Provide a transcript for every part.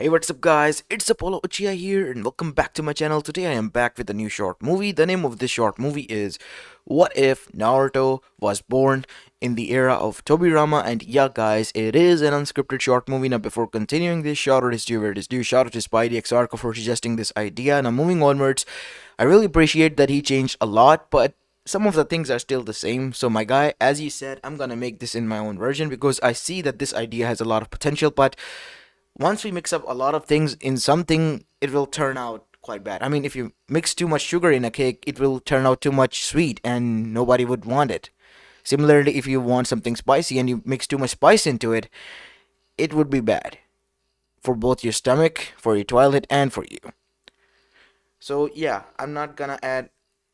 Hey, what's up, guys? It's Apollo Uchiha here, and welcome back to my channel. Today, I am back with a new short movie. The name of this short movie is What If Naruto Was Born in the Era of Tobirama? And yeah, guys, it is an unscripted short movie. Now, before continuing this, shout out is due where it is due. Shout out to Spidey XR for suggesting this idea. Now, moving onwards, I really appreciate that he changed a lot, but some of the things are still the same. So, my guy, as you said, I'm gonna make this in my own version because I see that this idea has a lot of potential, but once we mix up a lot of things in something, it will turn out quite bad. I mean, if you mix too much sugar in a cake, it will turn out too much sweet and nobody would want it. Similarly, if you want something spicy and you mix too much spice into it, it would be bad for both your stomach, for your toilet, and for you. So, yeah, I'm not gonna add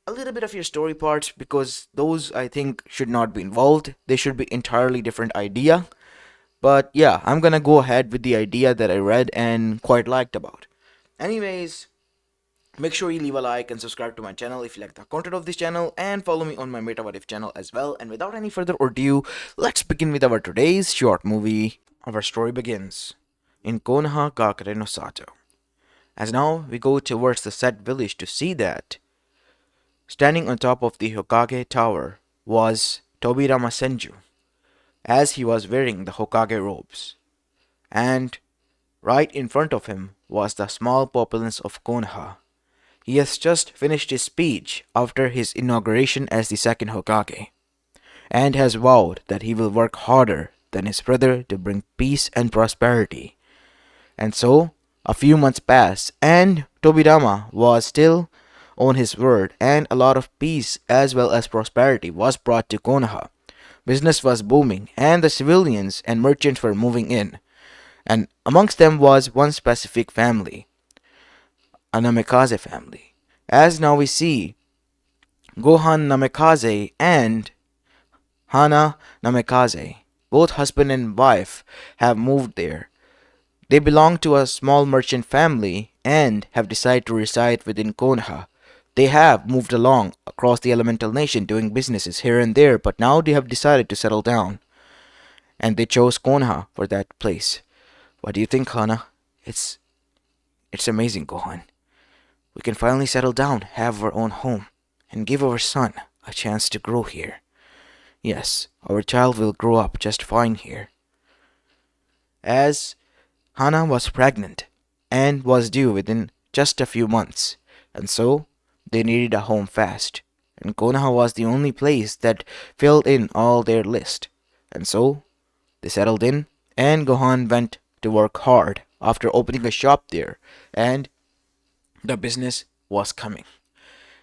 a little bit of your story parts because those I think should not be involved. They should be entirely different idea. But yeah, I'm gonna go ahead with the idea that I read and quite liked about. Anyways, make sure you leave a like and subscribe to my channel if you like the content of this channel, and follow me on my Meta What If channel as well. And without any further ado, let's begin with our today's short movie. Our story begins in Konoha Gakure no Sato. As now we go towards the set village to see that standing on top of the Hokage tower was Tobirama Senju, as he was wearing the Hokage robes. And right in front of him was the small populace of Konoha. He has just finished his speech after his inauguration as the second Hokage, and has vowed that he will work harder than his brother to bring peace and prosperity. And so, a few months passed, and Tobirama was still on his word, and a lot of peace as well as prosperity was brought to Konoha. Business was booming, and the civilians and merchants were moving in. And amongst them was one specific family, a Namikaze family. As now we see, Gohan Namikaze and Hana Namikaze, both husband and wife, have moved there. They belong to a small merchant family and have decided to reside within Konoha. They have moved along across the elemental nation doing businesses here and there, but now they have decided to settle down. And they chose Konoha for that place. What do you think, Hana? It's it's amazing, Gohan. We can finally settle down, have our own home, and give our son a chance to grow here. Yes, our child will grow up just fine here. As Hana was pregnant and was due within just a few months, and so they needed a home fast. And Konoha was the only place that filled in all their list. And so they settled in, and Gohan went to work hard after opening a shop there, and the business was coming.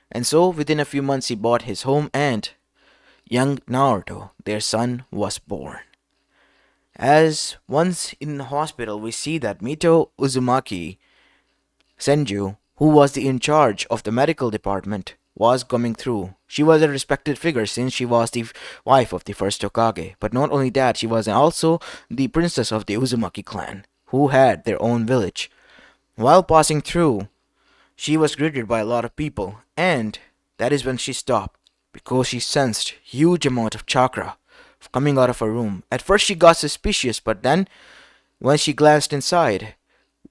And so within a few months he bought his home, and young Naruto, their son, was born. As once in the hospital we see that Mito Uzumaki Senju, who was in charge of the medical department, was coming through. She was a respected figure since she was the wife of the first Hokage. But not only that, she was also the princess of the Uzumaki clan, who had their own village. While passing through, she was greeted by a lot of people, and that is when she stopped, because she sensed huge amount of chakra coming out of her room. At first she got suspicious, but then when she glanced inside,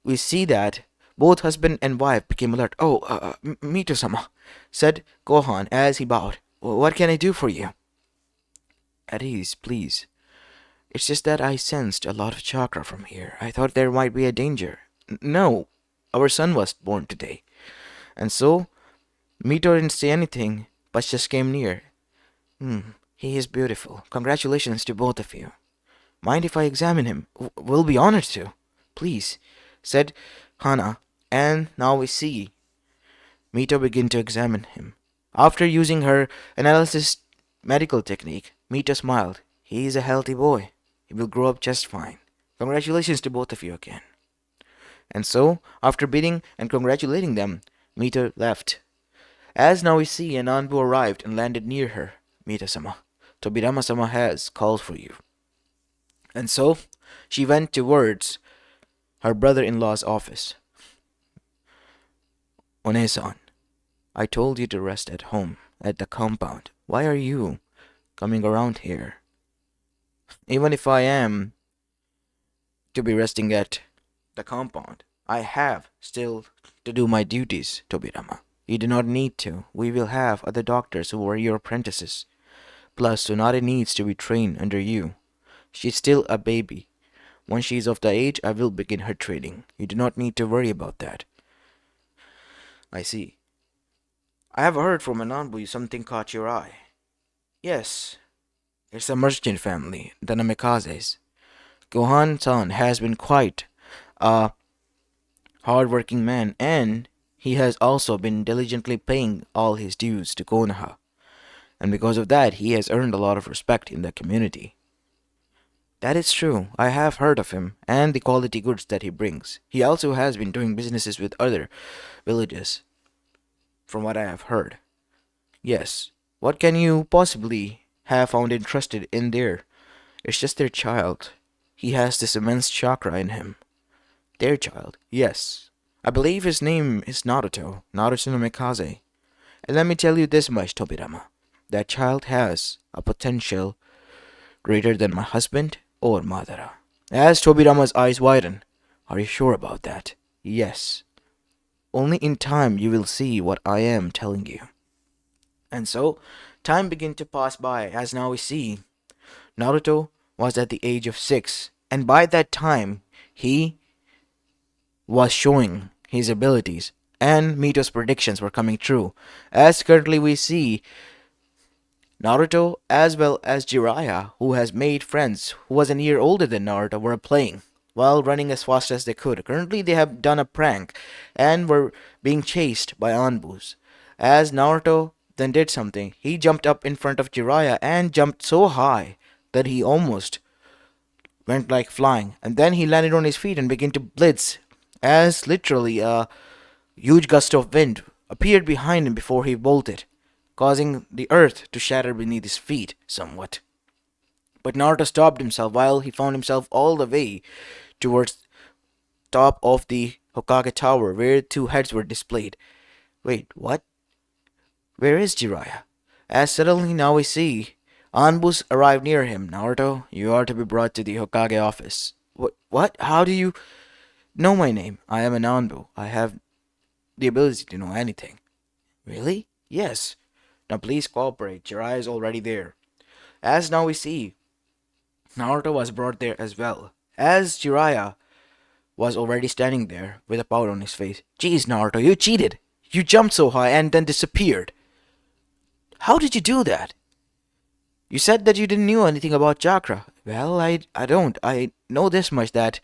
we see that both husband and wife became alert. Oh, Mito-sama, said Gohan as he bowed. What can I do for you? At ease, please. It's just that I sensed a lot of chakra from here. I thought there might be a danger. No, our son was born today. And so, Mito didn't say anything, but just came near. He is beautiful. Congratulations to both of you. Mind if I examine him? We'll be honored to. Please, said Hana, and now we see Mito begin to examine him. After using her analysis medical technique, Mito smiled. He is a healthy boy. He will grow up just fine. Congratulations to both of you again. And so, after bidding and congratulating them, Mito left. As now we see an envoy arrived and landed near her. Mito-sama, Tobirama-sama has called for you. And so, she went towards her brother-in-law's office. One-san, I told you to rest at home, at the compound. Why are you coming around here? Even if I am to be resting at the compound. I have still to do my duties, Tobirama. You do not need to. We will have other doctors who are your apprentices. Plus, Sonari needs to be trained under you. She's still a baby. Once she is of the age, I will begin her training. You do not need to worry about that. I see. I have heard from Ananbu something caught your eye. Yes, it's a merchant family, the Namikazes. Gohan-san has been quite a hard-working man, and he has also been diligently paying all his dues to Konoha, and because of that, he has earned a lot of respect in the community. That is true. I have heard of him and the quality goods that he brings. He also has been doing businesses with other villages, from what I have heard. Yes. What can you possibly have found interested in there? It's just their child. He has this immense chakra in him. Their child? Yes. I believe his name is Naruto no Mikaze. And let me tell you this much, Tobirama. That child has a potential greater than my husband or Madara. As Tobirama's eyes widen, are you sure about that? Yes. Only in time you will see what I am telling you. And so, time began to pass by, as now we see. Naruto was at the age of 6, and by that time, he was showing his abilities, and Mito's predictions were coming true. As currently we see, Naruto as well as Jiraiya, who has made friends who was a year older than Naruto, were playing while running as fast as they could. Currently, they have done a prank and were being chased by Anbus. As Naruto then did something, he jumped up in front of Jiraiya and jumped so high that he almost went like flying. And then he landed on his feet and began to blitz, as literally a huge gust of wind appeared behind him before he bolted, causing the earth to shatter beneath his feet somewhat. But Naruto stopped himself while he found himself all the way towards top of the Hokage Tower where two heads were displayed. Wait, what? Where is Jiraiya? As suddenly now we see Anbus arrived near him. Naruto, you are to be brought to the Hokage office. What? How do you know my name? I am an Anbu. I have the ability to know anything. Really? Yes. Now please cooperate. Jiraiya is already there. As now we see, Naruto was brought there as well. As Jiraiya was already standing there with a pout on his face. Jeez, Naruto, you cheated. You jumped so high and then disappeared. How did you do that? You said that you didn't know anything about chakra. Well, I don't. I know this much that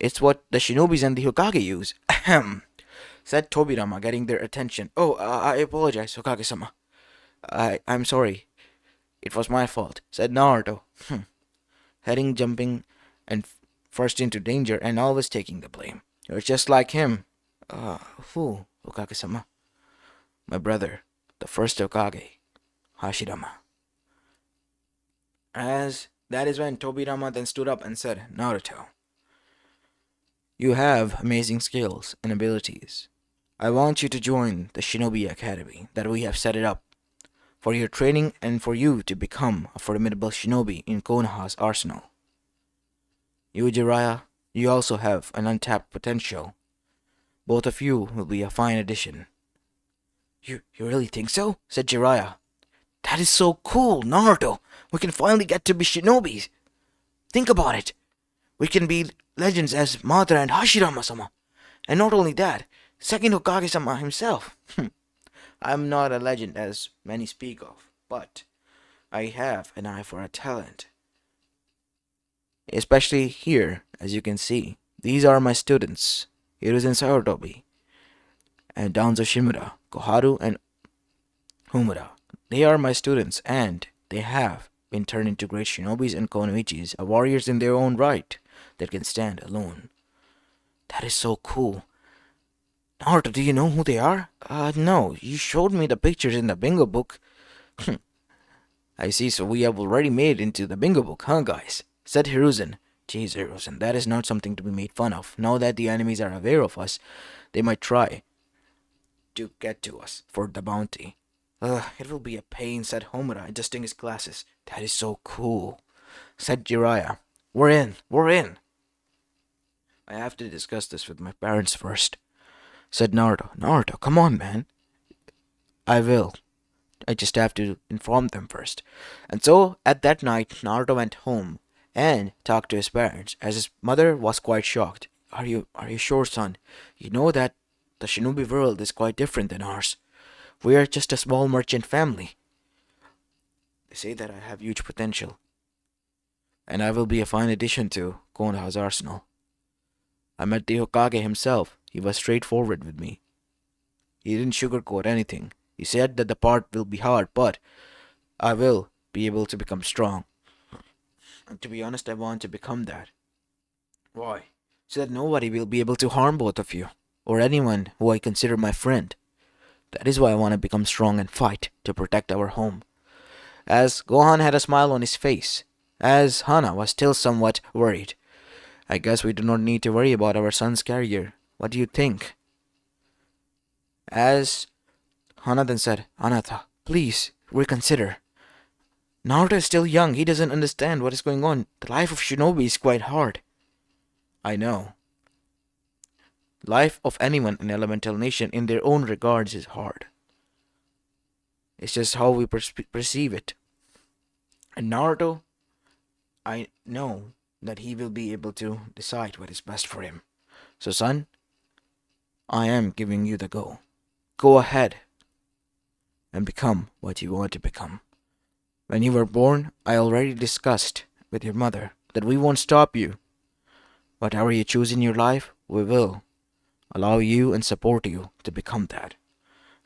it's what the shinobis and the Hokage use. Ahem, said Tobirama, getting their attention. Oh, I apologize, Hokage-sama. I'm sorry. It was my fault, said Naruto. Heading, jumping, and first into danger, and always taking the blame. You're just like him. Who, Hokage-sama? My brother, the first Hokage, Hashirama. As that is when Tobirama then stood up and said, Naruto, you have amazing skills and abilities. I want you to join the Shinobi Academy that we have set it up for your training and for you to become a formidable shinobi in Konoha's arsenal. You, Jiraiya, you also have an untapped potential. Both of you will be a fine addition. You really think so? Said Jiraiya. That is so cool, Naruto. We can finally get to be shinobis. Think about it. We can be legends as Madara and Hashirama-sama. And not only that, second Hokage-sama himself. I'm not a legend as many speak of, but I have an eye for a talent. Especially here, as you can see. These are my students, Hiruzen Sarutobi, and Danzo Shimura, Koharu, and Humura. They are my students, and they have been turned into great shinobis and konoichis, warriors in their own right, that can stand alone. That is so cool. Naruto, do you know who they are? No, you showed me the pictures in the bingo book. I see, so we have already made it into the bingo book, huh, guys? Said Hiruzen. Jeez, Hiruzen, that is not something to be made fun of. Now that the enemies are aware of us, they might try to get to us for the bounty. It will be a pain, said Homura, adjusting his glasses. That is so cool, said Jiraiya. We're in. I have to discuss this with my parents first, said Naruto. Naruto, come on, man. I will. I just have to inform them first. And so, at that night, Naruto went home and talked to his parents, as his mother was quite shocked. Are you sure, son? You know that the shinobi world is quite different than ours. We are just a small merchant family. They say that I have huge potential, and I will be a fine addition to Konoha's arsenal. I met the Hokage himself. He was straightforward with me. He didn't sugarcoat anything. He said that the part will be hard, but I will be able to become strong. And to be honest, I want to become that. Why? So that nobody will be able to harm both of you, or anyone who I consider my friend. That is why I want to become strong and fight to protect our home. As Gohan had a smile on his face, as Hana was still somewhat worried. I guess we do not need to worry about our son's career. What do you think? As Hana then said, Anata, please reconsider. Naruto is still young. He doesn't understand what is going on. The life of shinobi is quite hard. I know. Life of anyone in Elemental Nation in their own regards is hard. It's just how we perceive it. And Naruto, I know that he will be able to decide what is best for him. So, son, I am giving you the go. Go ahead and become what you want to become. When you were born, I already discussed with your mother that we won't stop you. Whatever you choose in your life, we will allow you and support you to become that.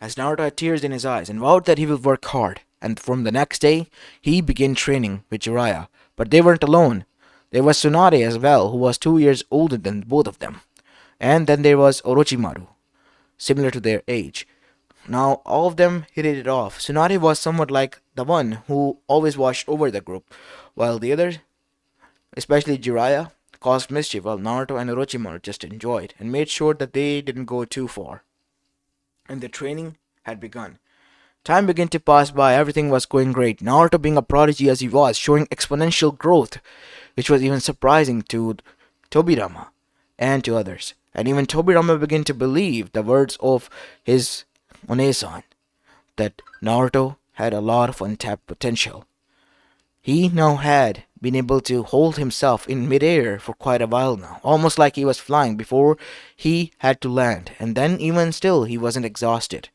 As Naruto had tears in his eyes and vowed that he will work hard, and from the next day, he began training with Jiraiya. But they weren't alone. There was Tsunade as well, who was 2 years older than both of them. And then there was Orochimaru, similar to their age. Now, all of them hit it off. Tsunade was somewhat like the one who always watched over the group, while the others, especially Jiraiya, caused mischief, while Naruto and Orochimaru just enjoyed and made sure that they didn't go too far. And the training had begun. Time began to pass by, everything was going great. Naruto, being a prodigy as he was, showing exponential growth, which was even surprising to Tobirama and to others. And even Tobirama began to believe the words of his One-san, that Naruto had a lot of untapped potential. He now had been able to hold himself in midair for quite a while now, almost like he was flying before he had to land, and then even still he wasn't exhausted.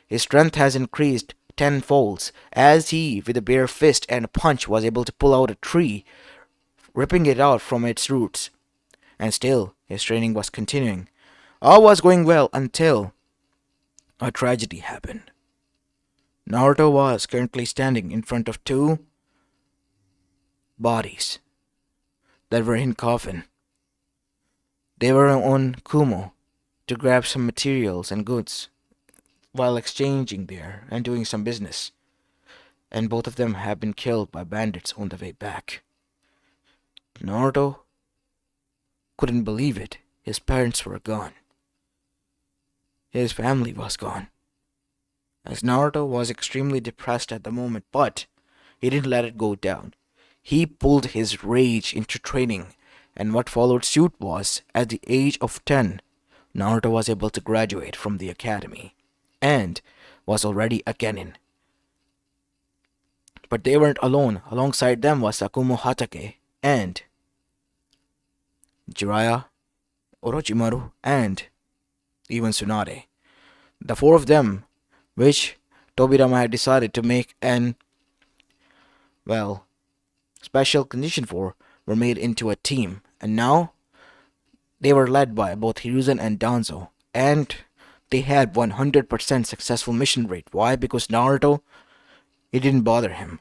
His strength has increased tenfolds, as he, with a bare fist and a punch, was able to pull out a tree, ripping it out from its roots. And still, his training was continuing. All was going well until a tragedy happened. Naruto was currently standing in front of two bodies that were in coffin. They were on Kumo to grab some materials and goods while exchanging there and doing some business. And both of them have been killed by bandits on the way back. Naruto couldn't believe it. His parents were gone. His family was gone. As Naruto was extremely depressed at the moment, but he didn't let it go down. He pulled his rage into training, and what followed suit was, at the age of 10, Naruto was able to graduate from the academy, and was already a genin. But they weren't alone. Alongside them was Sakumo Hatake, and Jiraiya, Orochimaru, and even Tsunade. The four of them, which Tobirama had decided to make an, special condition for, were made into a team, and now they were led by both Hiruzen and Danzo, and they had 100% successful mission rate. Why? Because Naruto, it didn't bother him.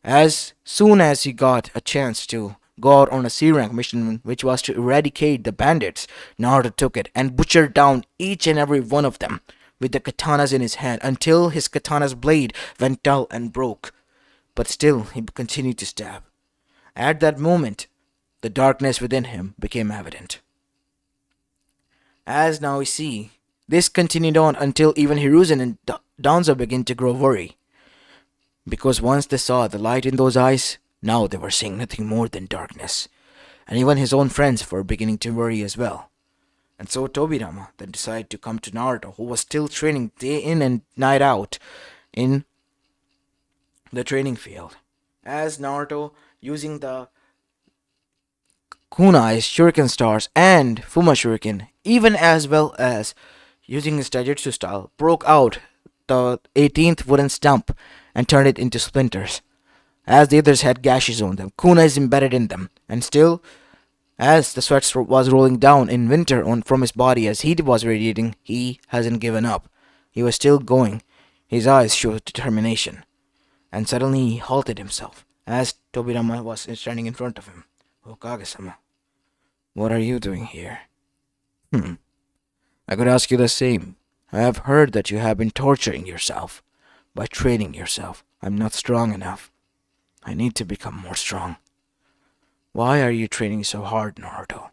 As soon as he got a chance to go out on a C-rank mission, which was to eradicate the bandits, Naruto took it and butchered down each and every one of them with the katanas in his hand until his katana's blade went dull and broke. But still, he continued to stab. At that moment, the darkness within him became evident. As now we see, this continued on until even Hiruzen and Danzo began to grow worried. Because once they saw the light in those eyes, now they were seeing nothing more than darkness. and even his own friends were beginning to worry as well. And so Tobirama then decided to come to Naruto, who was still training day in and night out in the training field. As Naruto, using the kunais, shuriken stars, and Fuma shuriken, even as well as using his taijutsu style, broke out the 18th wooden stump and turned it into splinters. As the others had gashes on them, kunais embedded in them, and still, as the sweat was rolling down in winter from his body as heat was radiating, he hasn't given up. He was still going. His eyes showed determination. And suddenly he halted himself, as Tobirama was standing in front of him. Hokage-sama, what are you doing here? Hmm, I could ask you the same. I have heard that you have been torturing yourself by training yourself. I'm not strong enough. I need to become more strong. Why are you training so hard, Naruto?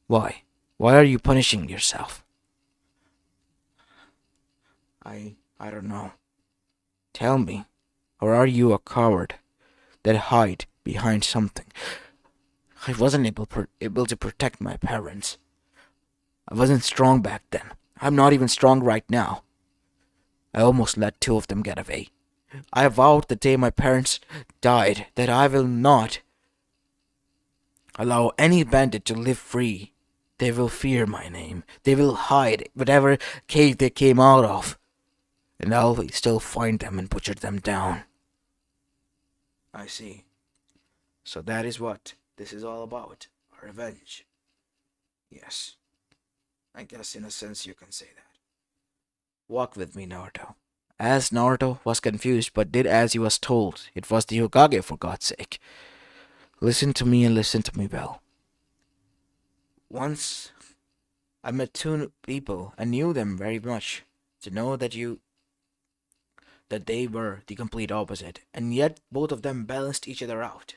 Why? Why are you punishing yourself? I don't know. Tell me, or are you a coward that hide behind something? I wasn't able to protect my parents. I wasn't strong back then. I'm not even strong right now. I almost let two of them get away. I vowed the day my parents died that I will not allow any bandit to live free. They will fear my name. They will hide whatever cave they came out of. And I'll still find them and butcher them down. I see. So that is what this is all about. Revenge. Yes. I guess in a sense you can say that. Walk with me, Naruto. As Naruto was confused but did as he was told, it was the Hokage for God's sake. Listen to me and listen to me well. Once I met two people and knew them very much to know that they were the complete opposite, and yet both of them balanced each other out.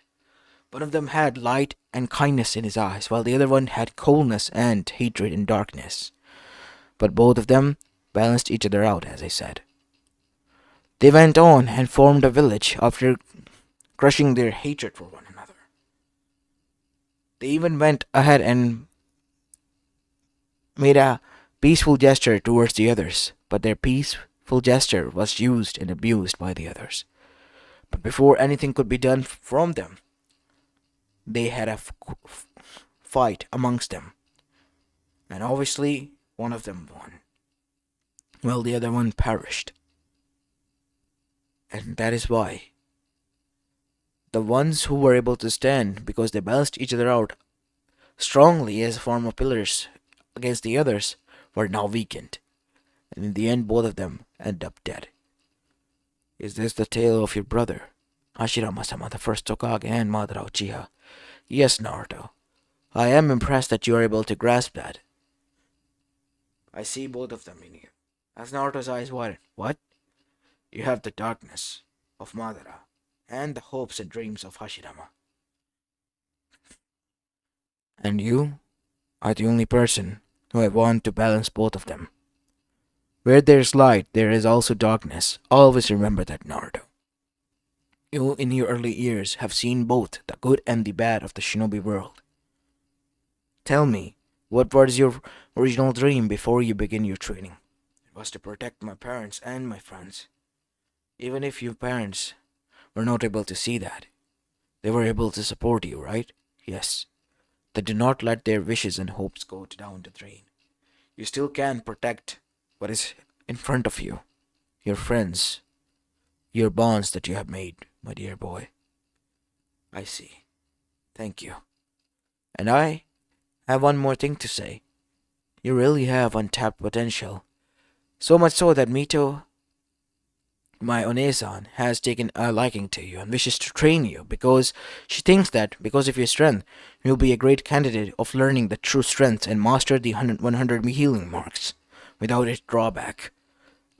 One of them had light and kindness in his eyes, while the other one had coldness and hatred and darkness. But both of them balanced each other out, as I said. They went on and formed a village after crushing their hatred for one another. They even went ahead and made a peaceful gesture towards the others, but their peaceful gesture was used and abused by the others. But before anything could be done from them, they had a fight amongst them. And obviously, one of them won, while the other one perished. And that is why the ones who were able to stand, because they balanced each other out strongly as a form of pillars against the others, were now weakened. And in the end, both of them end up dead. Is this the tale of your brother, Hashirama-sama, the first Hokage and Madara Uchiha? Yes, Naruto. I am impressed that you are able to grasp that. I see both of them in you. As Naruto's eyes widened, what? You have the darkness of Madara and the hopes and dreams of Hashirama. And you are the only person who I want to balance both of them. Where there is light, there is also darkness. Always remember that, Naruto. You, in your early years, have seen both the good and the bad of the shinobi world. Tell me, what was your original dream before you began your training? It was to protect my parents and my friends. Even if your parents were not able to see that, they were able to support you, right? Yes. They do not let their wishes and hopes go down the drain. You still can protect what is in front of you, your friends, your bonds that you have made, my dear boy. I see. Thank you. And I have one more thing to say. You really have untapped potential. So much so that Mito, my Onesan, has taken a liking to you and wishes to train you because she thinks that because of your strength, you'll be a great candidate of learning the true strength and master the 100 healing marks without its drawback.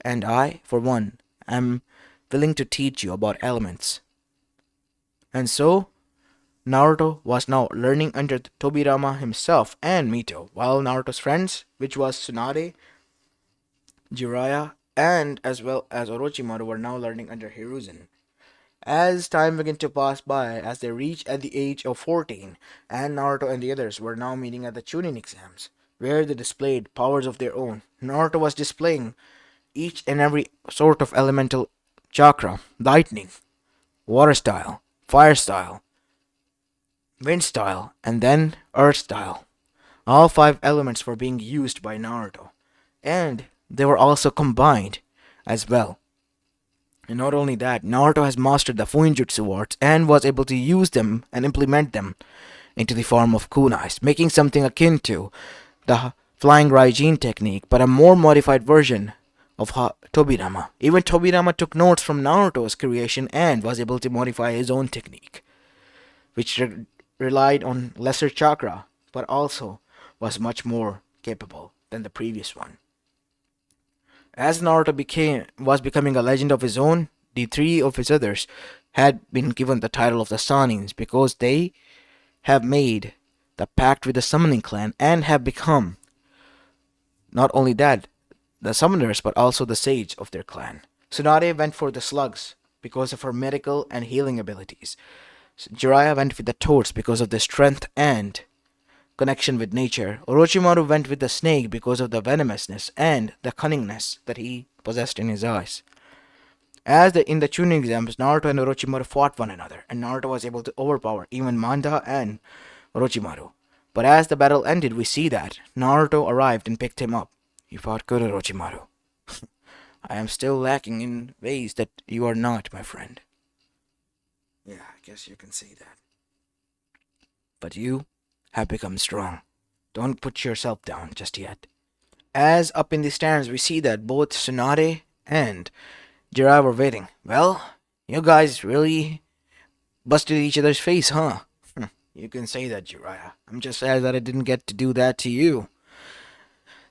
And I, for one, am willing to teach you about elements. And so, Naruto was now learning under Tobirama himself and Mito, while Naruto's friends, which was Tsunade, Jiraiya, and as well as Orochimaru, were now learning under Hiruzen. As time began to pass by, as they reached at the age of 14, and Naruto and the others were now meeting at the Chunin exams, where they displayed powers of their own. Naruto was displaying each and every sort of elemental chakra: lightning, water style, fire style, wind style, and then earth style. All five elements were being used by Naruto, and they were also combined as well. And not only that, Naruto has mastered the Fuinjutsu arts and was able to use them and implement them into the form of kunais, making something akin to the flying Raijin technique, but a more modified version of Tobirama. Even Tobirama took notes from Naruto's creation and was able to modify his own technique, which relied on lesser chakra, but also was much more capable than the previous one. As Naruto was becoming a legend of his own, the three of his others had been given the title of the Sanins because they have made the pact with the summoning clan and have become not only that, the summoners but also the sage of their clan. Tsunade went for the slugs because of her medical and healing abilities. Jiraiya went with the toads because of their strength and connection with nature. Orochimaru went with the snake because of the venomousness and the cunningness that he possessed in his eyes. In the tuning exams, Naruto and Orochimaru fought one another, and Naruto was able to overpower even Manda and Orochimaru. But as the battle ended, we see that Naruto arrived and picked him up. You fought good, Orochimaru. I am still lacking in ways that you are not, my friend. Yeah, I guess you can say that. But you have become strong. Don't put yourself down just yet. As up in the stands, we see that both Tsunade and Jiraiya were waiting. Well, you guys really busted each other's face, huh? You can say that, Jiraiya. I'm just sad that I didn't get to do that to you.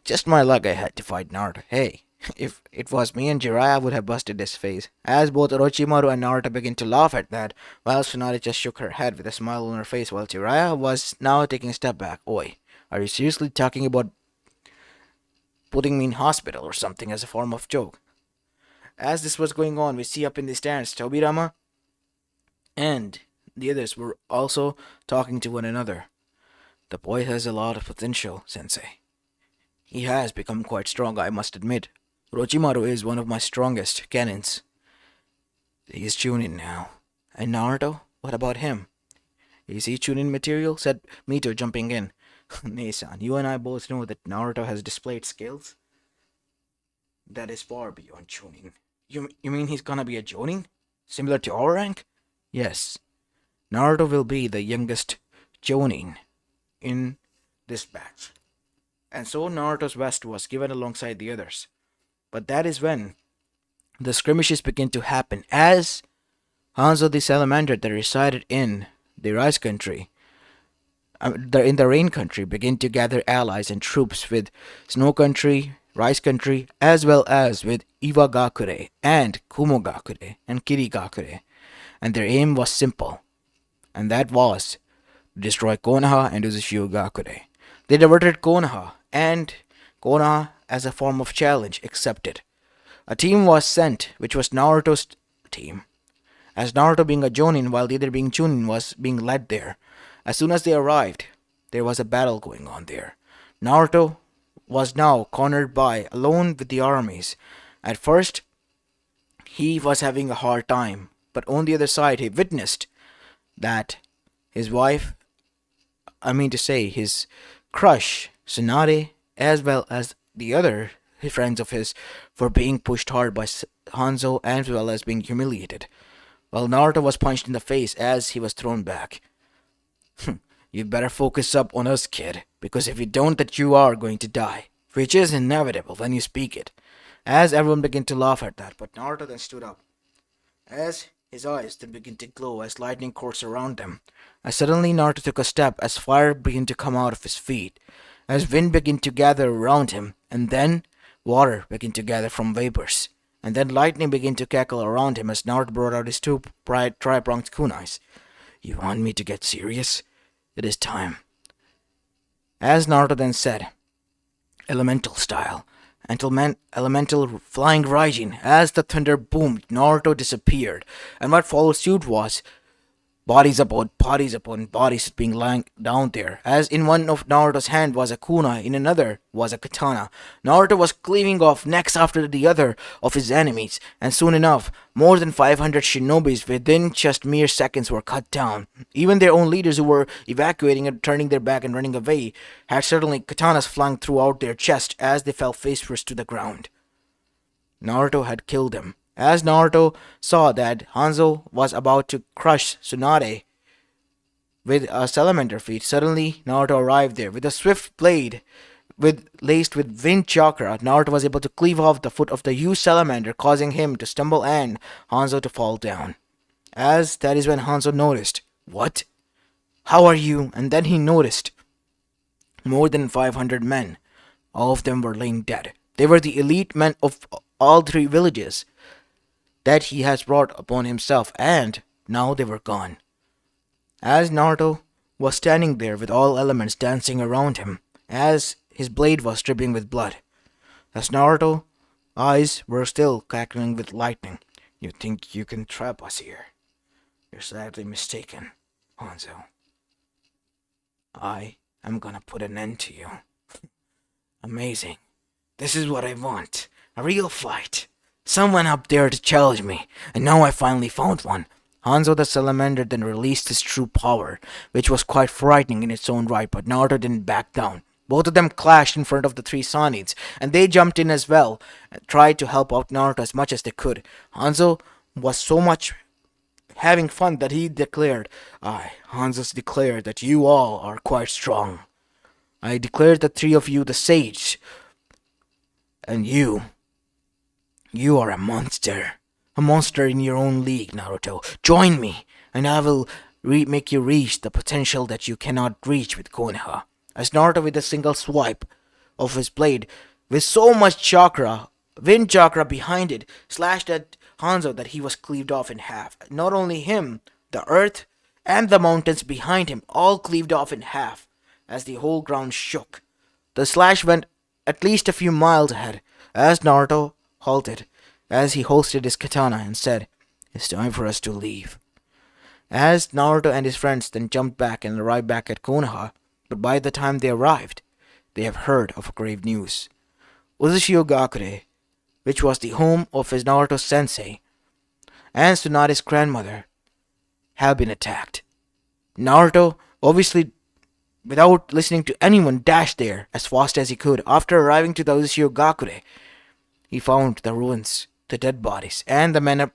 Just my luck I had to fight Naruto. Hey, if it was me and Jiraiya, I would have busted his face. As both Orochimaru and Naruto began to laugh at that, while Tsunade just shook her head with a smile on her face, while Jiraiya was now taking a step back. Oi, are you seriously talking about putting me in hospital or something as a form of joke? As this was going on, we see up in the stands Tobirama and the others were also talking to one another. The boy has a lot of potential, Sensei. He has become quite strong, I must admit. Orochimaru is one of my strongest cannons. He is Chunin now. And Naruto? What about him? Is he Chunin material? Said Mito, jumping in. Nei-san, you and I both know that Naruto has displayed skills that is far beyond Chunin. You mean he's gonna be a Jonin? Similar to our rank? Yes. Naruto will be the youngest Jonin in this batch. And so Naruto's vest was given alongside the others. But that is when the skirmishes begin to happen, as Hanzo the salamander that resided in the rice country, in the rain country, begin to gather allies and troops with snow country, rice country, as well as with Iwagakure and Kumogakure and Kirigakure. And their aim was simple, and that was to destroy Konoha and Uzushiogakure. They diverted Konoha, and Konoha, as a form of challenge, accepted. A team was sent, which was Naruto's team, as Naruto being a Jonin while the other being Chunin was being led there. As soon as they arrived, there was a battle going on there. Naruto was now cornered by alone with the armies. At first, he was having a hard time, but on the other side, he witnessed that his wife, his crush, Tsunade, as well as the other friends of his, were being pushed hard by Hanzo as well as being humiliated, while Naruto was punched in the face as he was thrown back. You better focus up on us, kid, because if you don't, that you are going to die, which is inevitable when you speak it. As everyone began to laugh at that, but Naruto then stood up, as his eyes then began to glow as lightning coursed around them. As suddenly Naruto took a step as fire began to come out of his feet, as wind began to gather around him, and then water began to gather from vapors, and then lightning began to cackle around him as Naruto brought out his two tri-pronged kunais. You want me to get serious? It is time. As Naruto then said, elemental style, elemental flying Raijin. As the thunder boomed, Naruto disappeared, and what followed suit was bodies upon bodies being lying down there. As in one of Naruto's hand was a kunai, in another was a katana. Naruto was cleaving off necks after the other of his enemies, and soon enough, more than 500 shinobis within just mere seconds were cut down. Even their own leaders who were evacuating and turning their back and running away had suddenly katanas flung throughout their chest as they fell face first to the ground. Naruto had killed him. As Naruto saw that Hanzo was about to crush Tsunade with a salamander feet, suddenly Naruto arrived there with a swift blade laced with wind chakra. Naruto was able to cleave off the foot of the huge salamander, causing him to stumble and Hanzo to fall down. As that is when Hanzo noticed, "What? How are you?" And then he noticed more than 500 men. All of them were laying dead. They were the elite men of all three villages that he has brought upon himself, and now they were gone. As Naruto was standing there with all elements dancing around him, as his blade was dripping with blood, as Naruto's eyes were still crackling with lightning. "You think you can trap us here? You're sadly mistaken, Hanzo. I am gonna put an end to you." Amazing. This is what I want. A real fight. Someone up there to challenge me, and now I finally found one. Hanzo the Salamander then released his true power, which was quite frightening in its own right, but Naruto didn't back down. Both of them clashed in front of the three Sanids, and they jumped in as well, and tried to help out Naruto as much as they could. Hanzo was so much having fun that he declared, Hanzo declared that you all are quite strong. I declare the three of you the sage, and you are a monster. A monster in your own league, Naruto. Join me, and I will make you reach the potential that you cannot reach with Konoha. As Naruto, with a single swipe of his blade, with so much chakra, wind chakra behind it, slashed at Hanzo that he was cleaved off in half. Not only him, the earth and the mountains behind him all cleaved off in half, as the whole ground shook. The slash went at least a few miles ahead, as Naruto halted, as he holstered his katana and said, "It's time for us to leave." As Naruto and his friends then jumped back and arrived back at Konoha, but by the time they arrived, they have heard of grave news. Uchiha, which was the home of his Naruto sensei, and Tsunade's grandmother, have been attacked. Naruto, obviously without listening to anyone, dashed there as fast as he could. After arriving to the Uchiha, he found the ruins, the dead bodies, and the men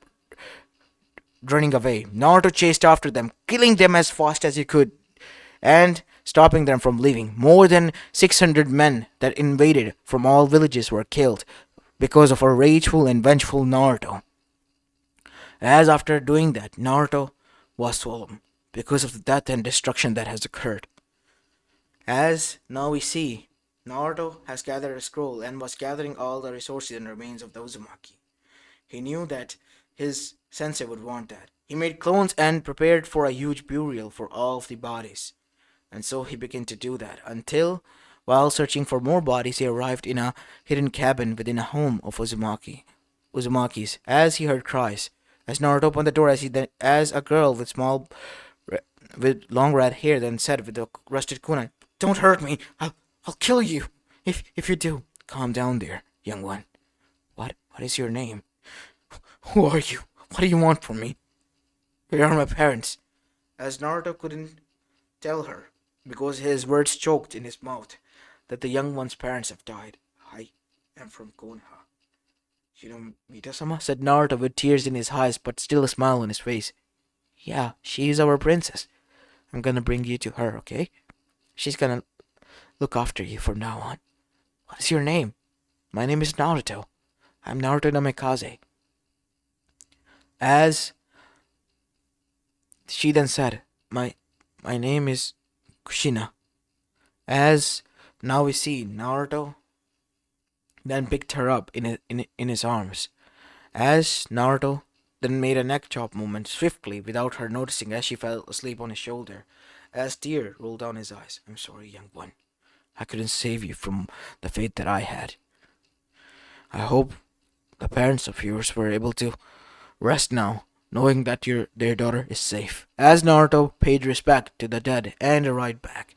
running away. Naruto chased after them, killing them as fast as he could, and stopping them from leaving. More than 600 men that invaded from all villages were killed because of a rageful and vengeful Naruto. As after doing that, Naruto was solemn because of the death and destruction that has occurred. As now we see, Naruto has gathered a scroll and was gathering all the resources and remains of the Uzumaki. He knew that his sensei would want that. He made clones and prepared for a huge burial for all of the bodies. And so he began to do that until, while searching for more bodies, he arrived in a hidden cabin within a home of Uzumaki's. As he heard cries, as Naruto opened the door, as a girl with long red hair then said with a rusted kunai, "Don't hurt me. I'll kill you. If you do, calm down there, young one. What is your name? Who are you? What do you want from me? Where are my parents?" As Naruto couldn't tell her, because his words choked in his mouth, that the young one's parents have died. "I am from Konoha." "You know Mito-sama?" said Naruto with tears in his eyes but still a smile on his face. "Yeah, she's our princess. I'm gonna bring you to her, okay? She's gonna look after you from now on." "What is your name?" "My name is Naruto. I'm Naruto Namikaze." As she then said, My name is Kushina." As now we see, Naruto then picked her up in his arms. As Naruto then made a neck chop movement swiftly without her noticing as she fell asleep on his shoulder. As tears rolled down his eyes. "I'm sorry, young one. I couldn't save you from the fate that I had." I hope the parents of yours were able to rest now, knowing that their daughter is safe. As Naruto paid respect to the dead and arrived back.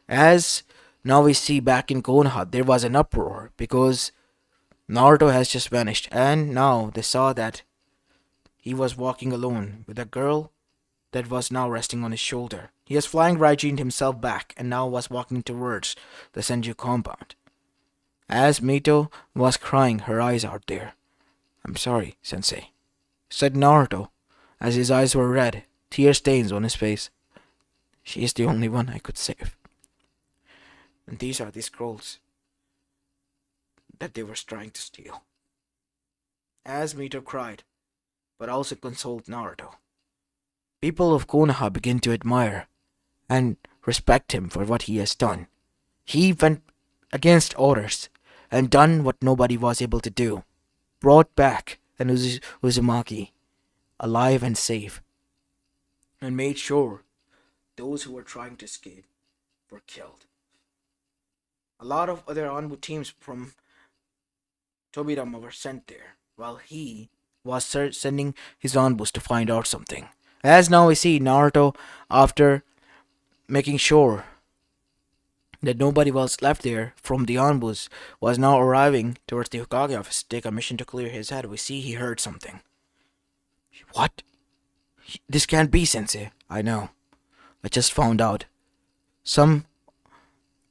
As now we see back in Konoha, there was an uproar because Naruto has just vanished, and now they saw that he was walking alone with a girl that was now resting on his shoulder. He was flying Raijin himself back and now was walking towards the Senju compound. As Mito was crying her eyes out there. I'm sorry, Sensei, said Naruto, as his eyes were red, tear stains on his face. She is the only one I could save. And these are the scrolls that they were trying to steal. As Mito cried, but also consoled Naruto. People of Konoha begin to admire and respect him for what he has done. He went against orders and done what nobody was able to do. Brought back an Uzumaki alive and safe, and made sure those who were trying to escape were killed. A lot of other Anbu teams from Tobirama were sent there, while he was sending his Anbus to find out something. As now we see Naruto, after making sure that nobody was left there from the Anbus, was now arriving towards the Hokage office to take a mission to clear his head. We see he heard something. What? This can't be, Sensei. I know. I just found out. Some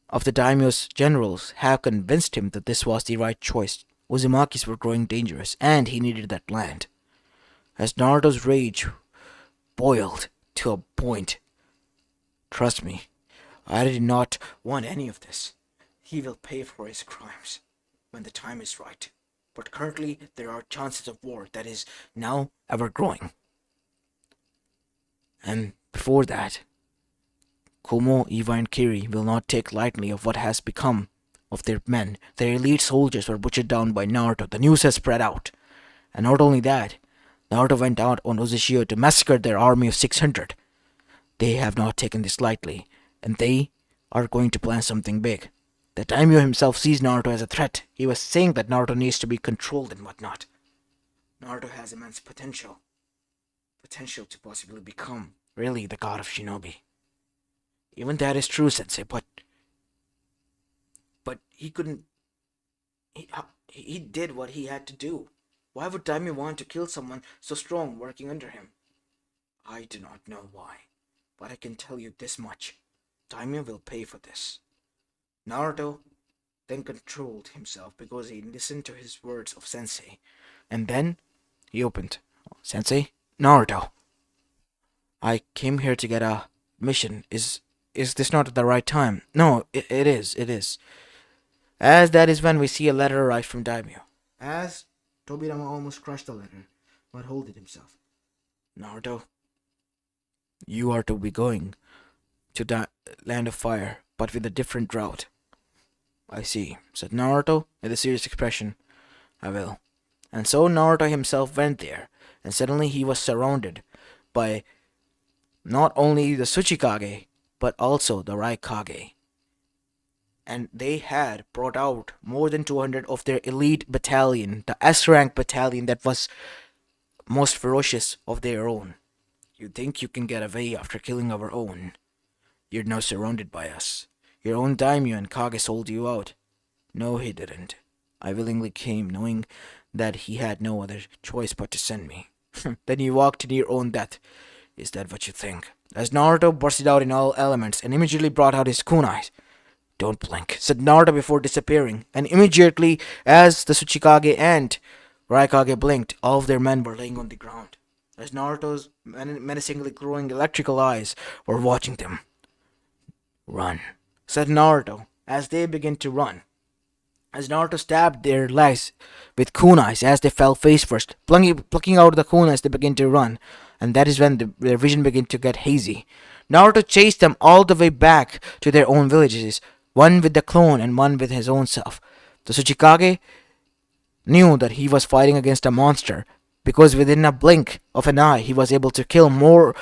of the daimyo's generals have convinced him that this was the right choice. Uzumakis were growing dangerous, and he needed that land. As Naruto's rage boiled to a point, trust me, I did not want any of this. He will pay for his crimes when the time is right. But currently, there are chances of war that is now ever growing. And before that, Kumo, Eva, and Kiri will not take lightly of what has become of their men. Their elite soldiers were butchered down by Naruto. The news has spread out. And not only that, Naruto went out on Uchiha to massacre their army of 600. They have not taken this lightly, and they are going to plan something big. The daimyo himself sees Naruto as a threat. He was saying that Naruto needs to be controlled and whatnot. Naruto has immense potential. Potential to possibly become really the god of shinobi. Even that is true, Sensei, but he couldn't. He did what he had to do. Why would Daimyo want to kill someone so strong working under him? I do not know why, but I can tell you this much. Daimyo will pay for this. Naruto then controlled himself because he listened to his words of Sensei, and then he opened. Sensei, Naruto, I came here to get a mission. Is this not the right time? No, it is. It is. As that is when we see a letter arrive from Daimyo. As Tobirama almost crushed the letter, but holded himself. Naruto, you are to be going to the land of fire, but with a different route. I see, said Naruto with a serious expression. I will. And so Naruto himself went there, and suddenly he was surrounded by not only the Tsuchikage, but also the Raikage. And they had brought out more than 200 of their elite battalion, the S-rank battalion that was most ferocious of their own. You think you can get away after killing our own? You're now surrounded by us. Your own daimyo and Kage sold you out. No, he didn't. I willingly came, knowing that he had no other choice but to send me. Then you walked to your own death. Is that what you think? As Naruto bursted out in all elements and immediately brought out his kunais. Don't blink, said Naruto before disappearing, and immediately as the Tsuchikage and Raikage blinked, all of their men were laying on the ground, as Naruto's menacingly glowing electrical eyes were watching them. Run, said Naruto, as they began to run. As Naruto stabbed their legs with kunais as they fell face first, plucking out the kunais, they began to run, and that is when their vision began to get hazy. Naruto chased them all the way back to their own villages, one with the clone and one with his own self. The Tsuchikage knew that he was fighting against a monster, because within a blink of an eye he was able to kill more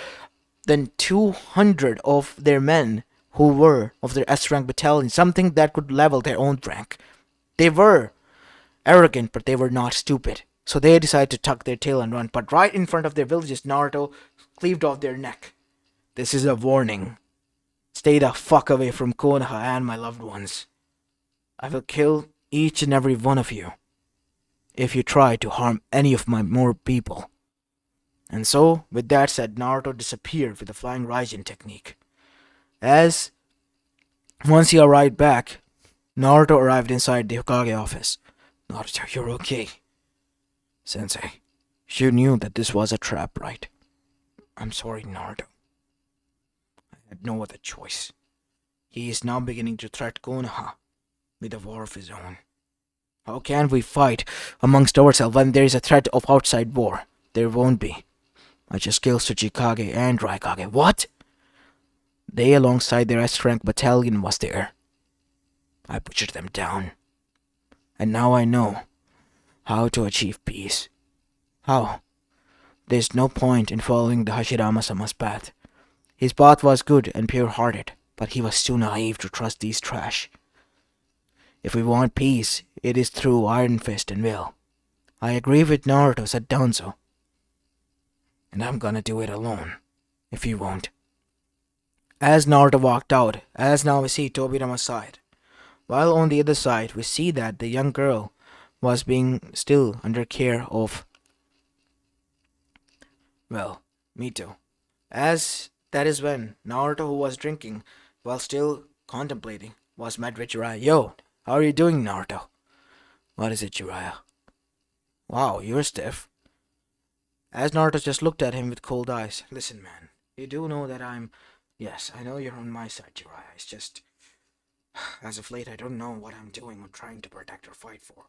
than 200 of their men who were of their S-rank battalion, something that could level their own rank. They were arrogant, but they were not stupid. So they decided to tuck their tail and run. But right in front of their villages, Naruto cleaved off their neck. This is a warning. Stay the fuck away from Konoha and my loved ones. I will kill each and every one of you if you try to harm any of my more people. And so, with that said, Naruto disappeared with the flying Raijin technique. As once he arrived back, Naruto arrived inside the Hokage office. Naruto, you're okay. Sensei, you knew that this was a trap, right? I'm sorry, Naruto. I had no other choice. He is now beginning to threaten Konoha with a war of his own. How can we fight amongst ourselves when there is a threat of outside war? There won't be. I just killed Tsuchikage and Raikage. What? They, alongside their S-rank battalion, was there. I butchered them down. And now I know how to achieve peace. How? There's no point in following the Hashirama-sama's path. His path was good and pure-hearted, but he was too naive to trust these trash. If we want peace, it is through Iron Fist and will. I agree with Naruto, said Hanzo. And I'm gonna do it alone, if you won't. As Naruto walked out, as now we see Tobirama's side. While on the other side, we see that the young girl was being still under care of, well, Mito. As that is when Naruto, who was drinking while still contemplating, was met with Jiraiya. Yo, how are you doing, Naruto? What is it, Jiraiya? Wow, you're stiff. As Naruto just looked at him with cold eyes. Listen, man, you do know that I'm... Yes, I know you're on my side, Jiraiya. It's just... As of late, I don't know what I'm doing or trying to protect or fight for.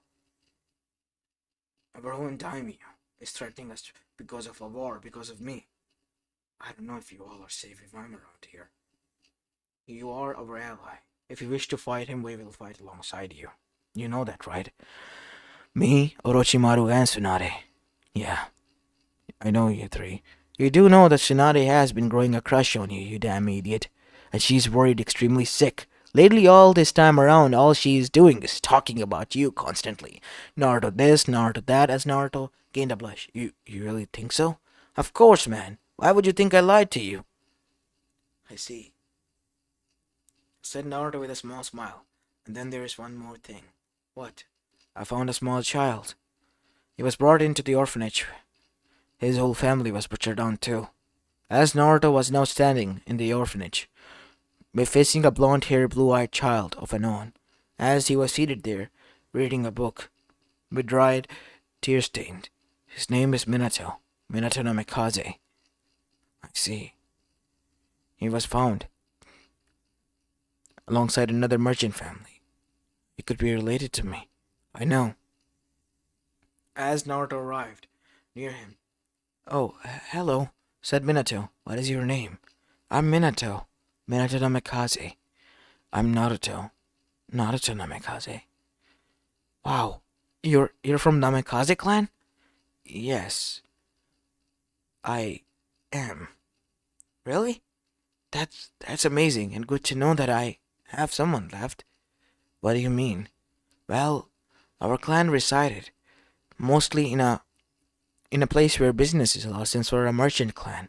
Our own daimyo is threatening us because of a war, because of me. I don't know if you all are safe if I'm around here. You are our ally. If you wish to fight him, we will fight alongside you. You know that, right? Me, Orochimaru, and Tsunade. Yeah, I know you three. You do know that Tsunade has been growing a crush on you, you damn idiot. And she's worried extremely sick. Lately, all this time around, all she's doing is talking about you constantly. Naruto this, Naruto that, as Naruto gained a blush. You really think so? Of course, man. Why would you think I lied to you? I see, said Naruto with a small smile. And then there is one more thing. What? I found a small child. He was brought into the orphanage. His whole family was butchered down too. As Naruto was now standing in the orphanage, facing a blonde-haired, blue-eyed child of Anon, as he was seated there, reading a book, with dried, tear-stained. His name is Minato Namikaze. I see. He was found alongside another merchant family. He could be related to me. I know. As Naruto arrived near him. Oh, hello, said Minato. What is your name? I'm Minato Namikaze. I'm Naruto Namikaze. Wow, you're from Namikaze clan? Yes, I am. Really? That's amazing and good to know that I have someone left. What do you mean? Well, our clan resided mostly in a place where business is allowed since we're a merchant clan.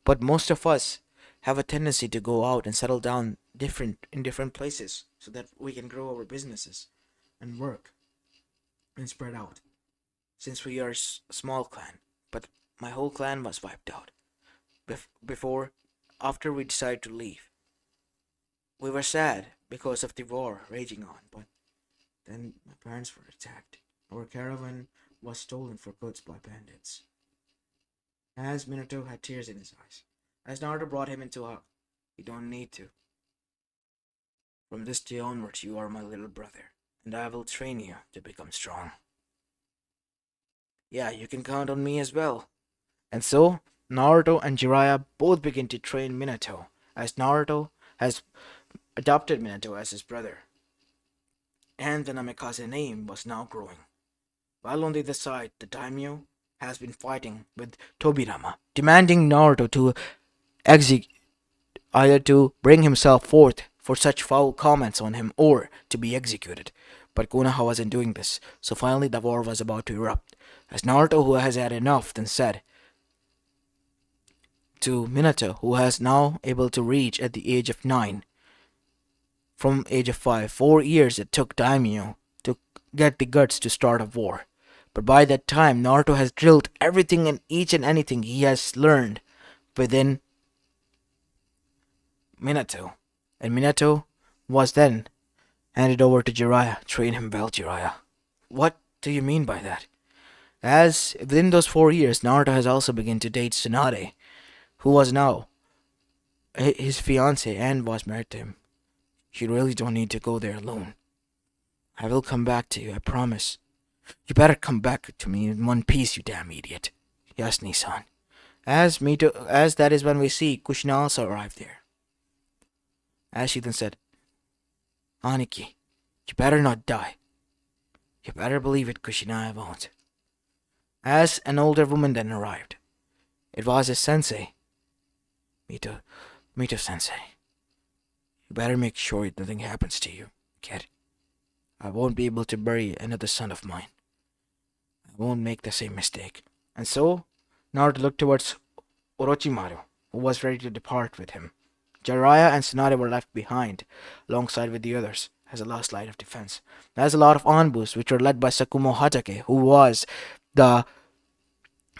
But most of us have a tendency to go out and settle down in different places so that we can grow our businesses and work and spread out. Since we are a small clan, but my whole clan was wiped out after we decided to leave. We were sad because of the war raging on, but then my parents were attacked. Our caravan was stolen for goods by bandits. As Minato had tears in his eyes, as Naruto brought him into a... You don't need to. From this day onwards, you are my little brother, and I will train you to become strong. Yeah, you can count on me as well. And so, Naruto and Jiraiya both begin to train Minato, as Naruto has adopted Minato as his brother. And the Namikaze name was now growing. While on the other side, the daimyo has been fighting with Tobirama, demanding Naruto to either to bring himself forth for such foul comments on him or to be executed. But Konoha wasn't doing this, so finally the war was about to erupt. As Naruto, who has had enough, then said to Minato, who has now able to reach at the age of 9, from age of 5, 4 years it took Daimyo to get the guts to start a war. But by that time, Naruto has drilled everything and each and anything he has learned within Minato. And Minato was then handed over to Jiraiya. Train him well, Jiraiya. What do you mean by that? As within those 4 years, Naruto has also begun to date Tsunade, who was now his fiancée and was married to him. You really don't need to go there alone. I will come back to you, I promise. You better come back to me in one piece, you damn idiot. Yes, Nissan. As that is when we see Kushina also arrived there. As she then said, Aniki, you better not die. You better believe it, Kushina, I won't. As an older woman then arrived. It was his sensei, Mito sensei. You better make sure nothing happens to you, kid. I won't be able to bury another son of mine. I won't make the same mistake. And so, Naruto looked towards Orochimaru, who was ready to depart with him. Jiraiya and Tsunade were left behind, alongside with the others, as a last line of defense. As a lot of Anbus, which were led by Sakumo Hatake, who was the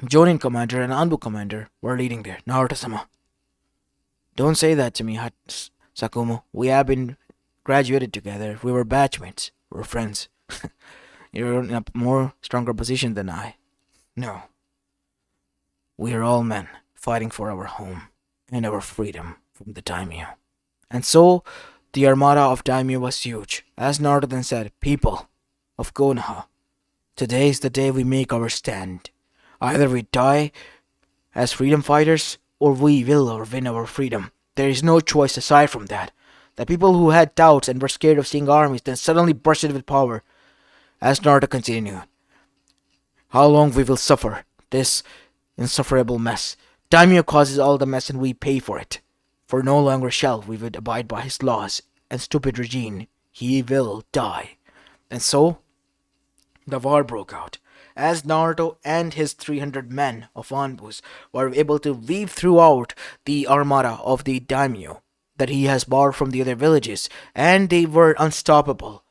Jonin commander and Anbu commander, were leading there. Naruto-sama. Don't say that to me, Sakumo. We have been graduated together. We were batchmates. We were friends. You're in a more stronger position than I. No. We are all men, fighting for our home and our freedom from the daimyo. And so, the armada of daimyo was huge. As Naruto then said, people of Konoha, today is the day we make our stand. Either we die as freedom fighters, or we will or win our freedom. There is no choice aside from that. The people who had doubts and were scared of seeing armies then suddenly bursted with power. As Naruto continued, how long we will suffer this insufferable mess. Daimyo causes all the mess and we pay for it. For no longer shall we would abide by his laws and stupid regime. He will die. And so, the war broke out. As Naruto and his 300 men of Anbus were able to weave throughout the armada of the daimyo that he has borrowed from the other villages, and they were unstoppable.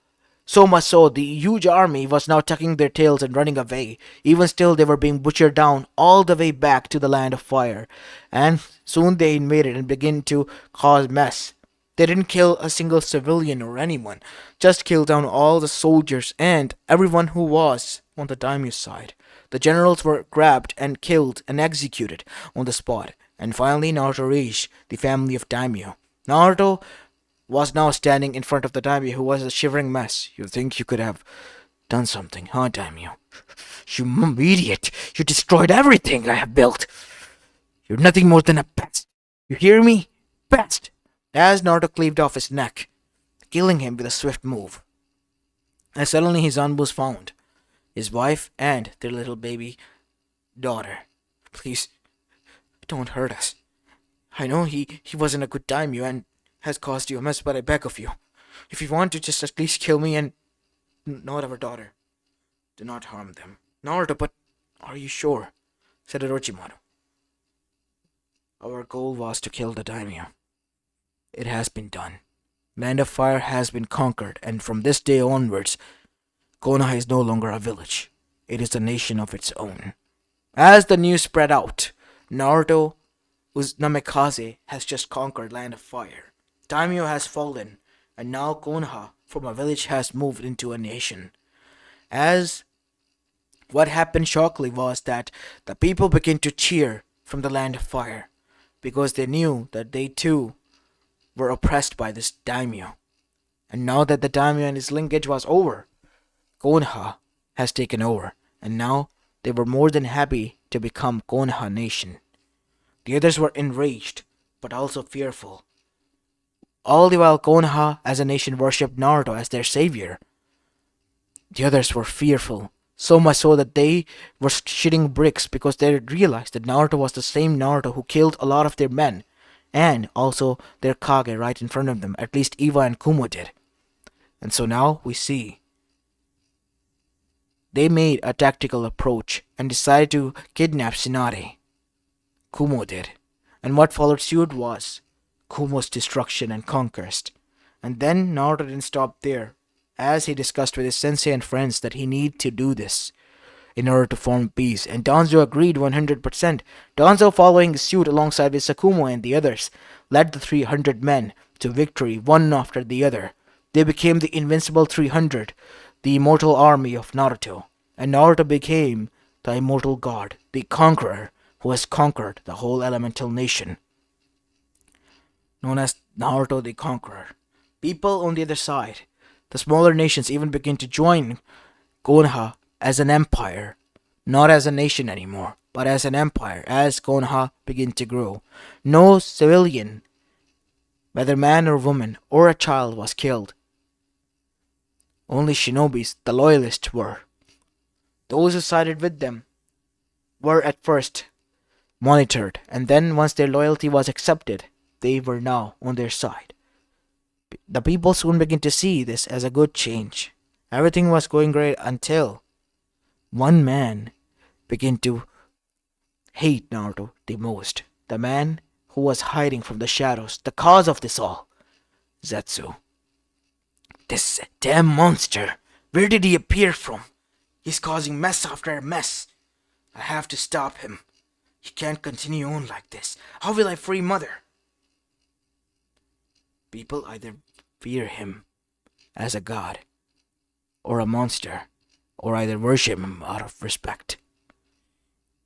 So much so, the huge army was now tucking their tails and running away. Even still, they were being butchered down all the way back to the land of fire. And soon they invaded and began to cause mess. They didn't kill a single civilian or anyone, just killed down all the soldiers and everyone who was on the daimyo side. The generals were grabbed and killed and executed on the spot. And finally, Naruto reached the family of daimyo. Naruto was now standing in front of the daimyo, who was a shivering mess. You think you could have done something, huh, daimyo? You idiot! You destroyed everything I have built! You're nothing more than a pest! You hear me? Pest! As Naruto cleaved off his neck, killing him with a swift move. And suddenly his Anbus found his wife and their little baby daughter. Please, don't hurt us. I know he wasn't a good daimyo and has caused you a mess, but I beg of you, if you want to just at least kill me and not our daughter, do not harm them. Naruto, but are you sure? Said Orochimaru. Our goal was to kill the daimyo. It has been done. Land of Fire has been conquered, and from this day onwards, Konoha is no longer a village. It is a nation of its own. As the news spread out, Naruto Uzumikaze has just conquered Land of Fire. Daimyo has fallen, and now Konoha from a village has moved into a nation. As what happened shortly was that the people began to cheer from the Land of Fire, because they knew that they too were oppressed by this daimyo. And now that the daimyo and his lineage was over, Konoha has taken over, and now they were more than happy to become Konoha nation. The others were enraged, but also fearful. All the while Konoha as a nation worshipped Naruto as their savior. The others were fearful, so much so that they were shitting bricks because they realized that Naruto was the same Naruto who killed a lot of their men and also their Kage right in front of them. At least Eva and Kumo did. And so now we see they made a tactical approach and decided to kidnap Tsunade. Kumo did. And what followed suit was Kumo's destruction and conquest. And then Naruto didn't stop there, as he discussed with his sensei and friends that he need to do this in order to form peace, and Danzo agreed 100%. Danzo, following suit alongside with Sakumo and the others, led the 300 men to victory one after the other. They became the invincible 300, the immortal army of Naruto, and Naruto became the immortal god, the conqueror, who has conquered the whole elemental nation, known as Naruto the Conqueror. People on the other side, the smaller nations, even begin to join Konoha as an empire, not as a nation anymore, but as an empire, as Konoha began to grow. No civilian, whether man or woman or a child, was killed. Only shinobis, the loyalists, were. Those who sided with them were at first monitored, and then once their loyalty was accepted, they were now on their side. The people soon began to see this as a good change. Everything was going great until one man began to hate Naruto the most. The man who was hiding from the shadows, the cause of this all, Zetsu. This damn monster! Where did he appear from? He's causing mess after mess. I have to stop him. He can't continue on like this. How will I free Mother? People either fear him as a god or a monster, or either worship him out of respect.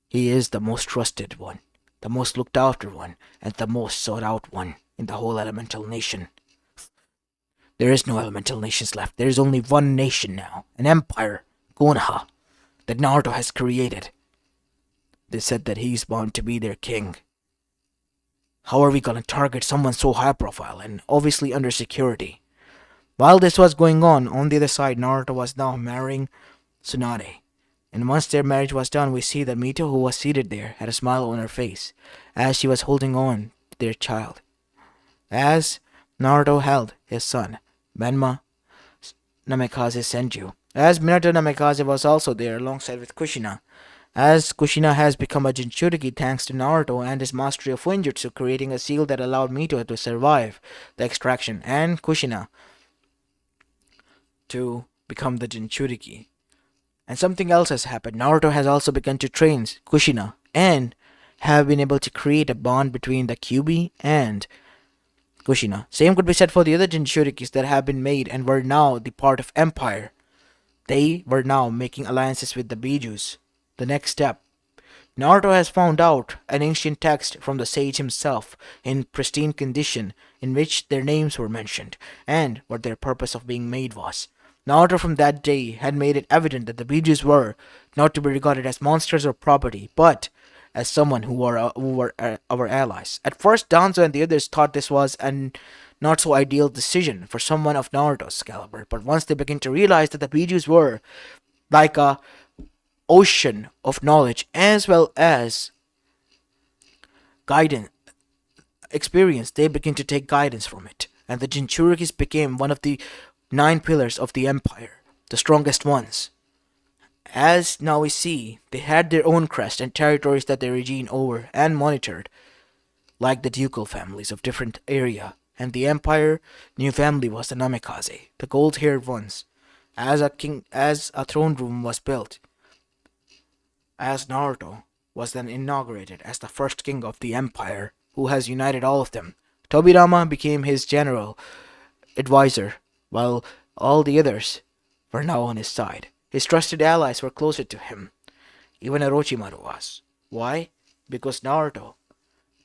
He is the most trusted one, the most looked after one, and the most sought out one in the whole elemental nation. There is no elemental nations left. There is only one nation now, an empire, Konoha, that Naruto has created. They said that he's bound to be their king. How are we gonna target someone so high profile and obviously under security? While this was going on the other side, Naruto was now marrying Tsunade. And once their marriage was done, we see that Mito, who was seated there, had a smile on her face as she was holding on to their child. As Naruto held his son, Menma Namikaze Senju. As Minato Namikaze was also there alongside with Kushina. As Kushina has become a Jinchuriki thanks to Naruto and his mastery of Fuinjutsu, creating a seal that allowed Mito to survive the extraction, and Kushina to become the Jinchuriki. And something else has happened. Naruto has also begun to train Kushina and have been able to create a bond between the Kyuubi and Kushina. Same could be said for the other Jinchurikis that have been made and were now the part of Empire. They were now making alliances with the Bijus. The next step. Naruto has found out an ancient text from the sage himself in pristine condition in which their names were mentioned and what their purpose of being made was. Naruto from that day had made it evident that the Bijus were not to be regarded as monsters or property, but as someone who were our allies. At first, Danzo and the others thought this was an not so ideal decision for someone of Naruto's caliber, but once they began to realize that the Bijus were like a ocean of knowledge as well as guidance experience, they begin to take guidance from it, and the Jinchurikis became one of the 9 pillars of the empire, the strongest ones. As now we see, they had their own crest and territories that they regened over and monitored, like the ducal families of different area, and the empire new family was the Namikaze, the gold-haired ones. As a throne room was built, as Naruto was then inaugurated as the first king of the empire, who has united all of them. Tobirama became his general advisor, while all the others were now on his side. His trusted allies were closer to him. Even Orochimaru was. Why? Because Naruto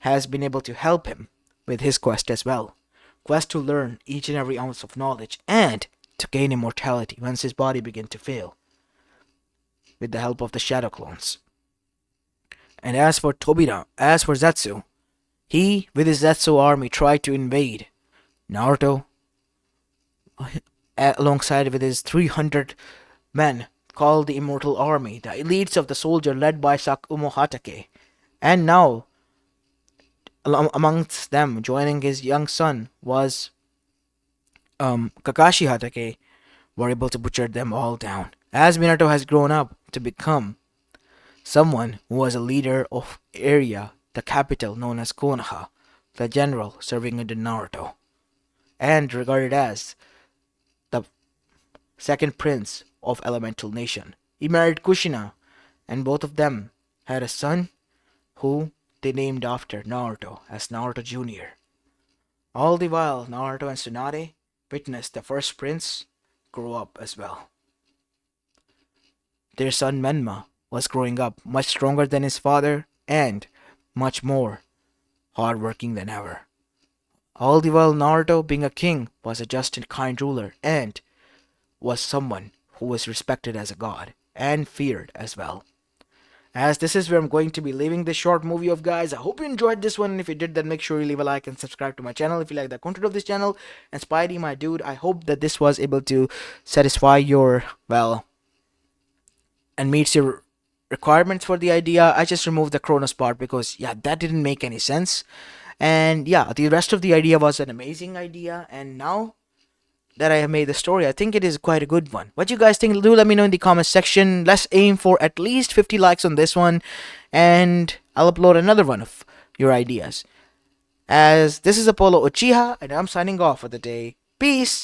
has been able to help him with his quest as well. Quest to learn each and every ounce of knowledge and to gain immortality once his body began to fail, with the help of the shadow clones. And as for Zetsu, he with his Zetsu army tried to invade Naruto alongside with his 300 men called the Immortal Army, the elites of the soldier led by Sakumo Hatake. And now Amongst them, joining his young son was Kakashi Hatake, were able to butcher them all down. As Minato has grown up to become someone who was a leader of area, the capital known as Konoha, the general serving under Naruto, and regarded as the second prince of Elemental Nation. He married Kushina, and both of them had a son who they named after Naruto as Naruto Jr. All the while, Naruto and Tsunade witnessed the first prince grow up as well. Their son Menma was growing up much stronger than his father and much more hardworking than ever. All the while, Naruto, being a king, was a just and kind ruler and was someone who was respected as a god and feared as well. As this is where I'm going to be leaving this short movie of, guys. I hope you enjoyed this one, and if you did, then make sure you leave a like and subscribe to my channel if you like the content of this channel. And Spidey, my dude, I hope that this was able to satisfy your, well, and meets your requirements for the idea. I just removed the Kronos part because, yeah, that didn't make any sense. And yeah, the rest of the idea was an amazing idea, and now that I have made the story, I think it is quite a good one. What you guys think? Do let me know in the comments section. Let's aim for at least 50 likes on this one, and I'll upload another one of your ideas. As this is Apollo Uchiha, and I'm signing off for the day. Peace!